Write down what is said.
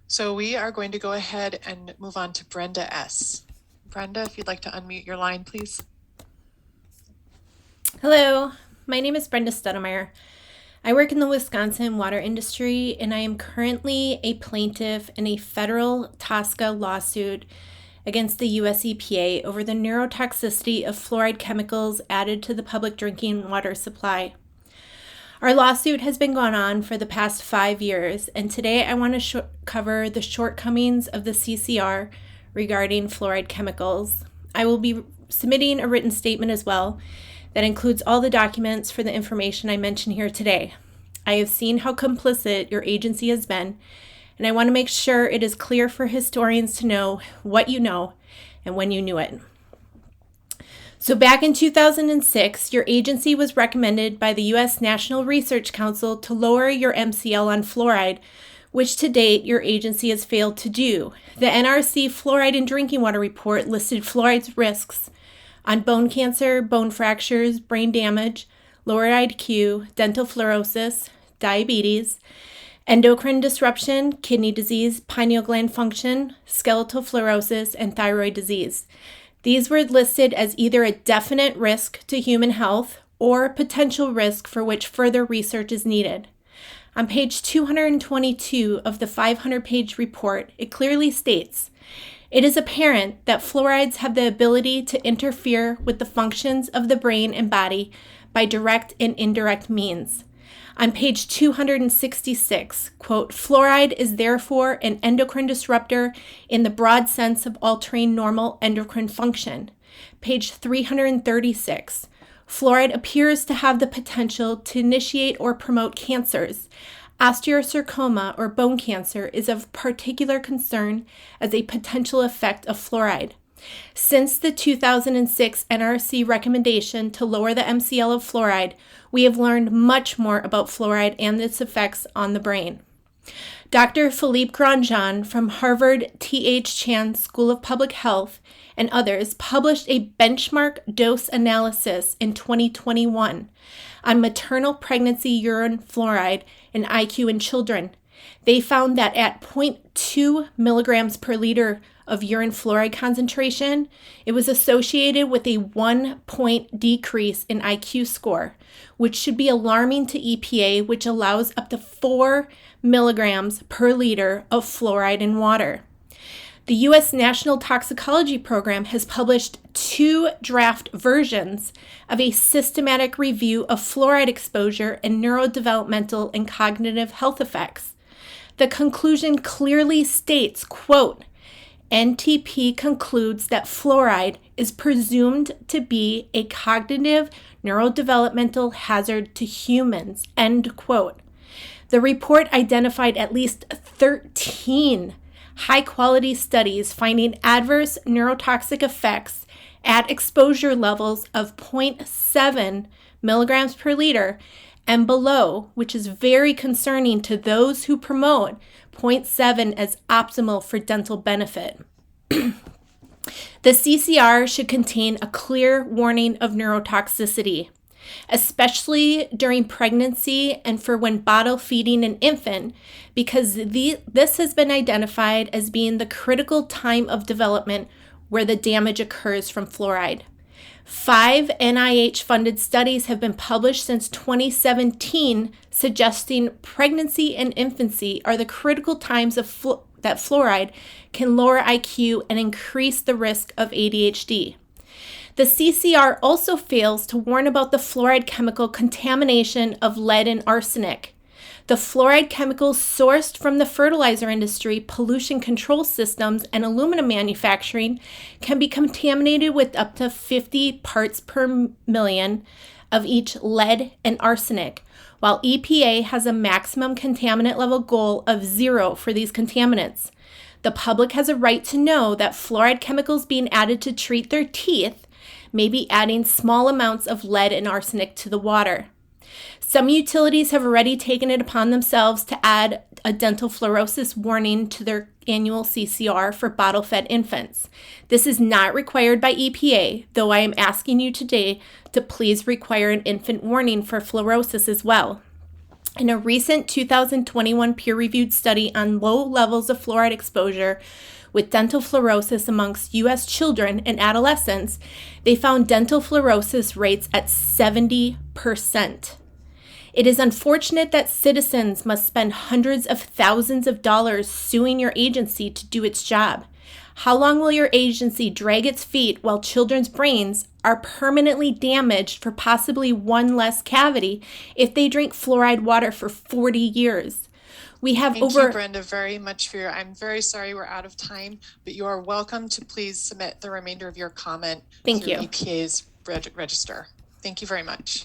So we are going to go ahead and move on to Brenda S. Brenda, if you'd like to unmute your line, please. Hello, my name is Brenda Stoudemire. I work in the Wisconsin water industry, and I am currently a plaintiff in a federal TSCA lawsuit against the US EPA over the neurotoxicity of fluoride chemicals added to the public drinking water supply. Our lawsuit has been going on for the past 5 years, and today I want to cover the shortcomings of the CCR regarding fluoride chemicals. I will be submitting a written statement as well that includes all the documents for the information I mention here today. I have seen how complicit your agency has been, and I want to make sure it is clear for historians to know what you know and when you knew it. So back in 2006, your agency was recommended by the U.S. National Research Council to lower your MCL on fluoride, which to date your agency has failed to do. The NRC Fluoride in Drinking Water report listed fluoride's risks on bone cancer, bone fractures, brain damage, lower IQ, dental fluorosis, diabetes, endocrine disruption, kidney disease, pineal gland function, skeletal fluorosis, and thyroid disease. These were listed as either a definite risk to human health or a potential risk for which further research is needed. On page 222 of the 500-page report, it clearly states, "It is apparent that fluorides have the ability to interfere with the functions of the brain and body by direct and indirect means." On page 266, quote, "Fluoride is therefore an endocrine disruptor in the broad sense of altering normal endocrine function." Page 336, "Fluoride appears to have the potential to initiate or promote cancers. Osteosarcoma or bone cancer is of particular concern as a potential effect of fluoride. Since the 2006 NRC recommendation to lower the MCL of fluoride, we have learned much more about fluoride and its effects on the brain." Dr. Philippe Grandjean from Harvard T.H. Chan School of Public Health and others published a benchmark dose analysis in 2021 on maternal pregnancy urine fluoride and IQ in children. They found that at 0.2 milligrams per liter of urine fluoride concentration, it was associated with a 1-point decrease in IQ score, which should be alarming to EPA, which allows up to 4 milligrams per liter of fluoride in water. The U.S. National Toxicology Program has published 2 draft versions of a systematic review of fluoride exposure and neurodevelopmental and cognitive health effects. The conclusion clearly states, quote, "NTP concludes that fluoride is presumed to be a cognitive neurodevelopmental hazard to humans," end quote. The report identified at least 13 high-quality studies finding adverse neurotoxic effects at exposure levels of 0.7 milligrams per liter and below, which is very concerning to those who promote 0.7 as optimal for dental benefit. The CCR should contain a clear warning of neurotoxicity, especially during pregnancy and for when bottle feeding an infant, because this has been identified as being the critical time of development where the damage occurs from fluoride. 5 NIH-funded studies have been published since 2017 suggesting pregnancy and infancy are the critical times that fluoride can lower IQ and increase the risk of ADHD. The CCR also fails to warn about the fluoride chemical contamination of lead and arsenic. The fluoride chemicals sourced from the fertilizer industry, pollution control systems, and aluminum manufacturing can be contaminated with up to 50 parts per million of each lead and arsenic, while EPA has a maximum contaminant level goal of 0 for these contaminants. The public has a right to know that fluoride chemicals being added to treat their teeth may be adding small amounts of lead and arsenic to the water. Some utilities have already taken it upon themselves to add a dental fluorosis warning to their annual CCR for bottle-fed infants. This is not required by EPA, though I am asking you today to please require an infant warning for fluorosis as well. In a recent 2021 peer-reviewed study on low levels of fluoride exposure with dental fluorosis amongst U.S. children and adolescents, they found dental fluorosis rates at 70%. It is unfortunate that citizens must spend hundreds of thousands of dollars suing your agency to do its job. How long will your agency drag its feet while children's brains are permanently damaged for possibly one less cavity if they drink fluoride water for 40 years? We have Thank over... you, Brenda, very much for I'm very sorry we're out of time, but you are welcome to please submit the remainder of your comment Thank through you. EPA's register. Thank you very much.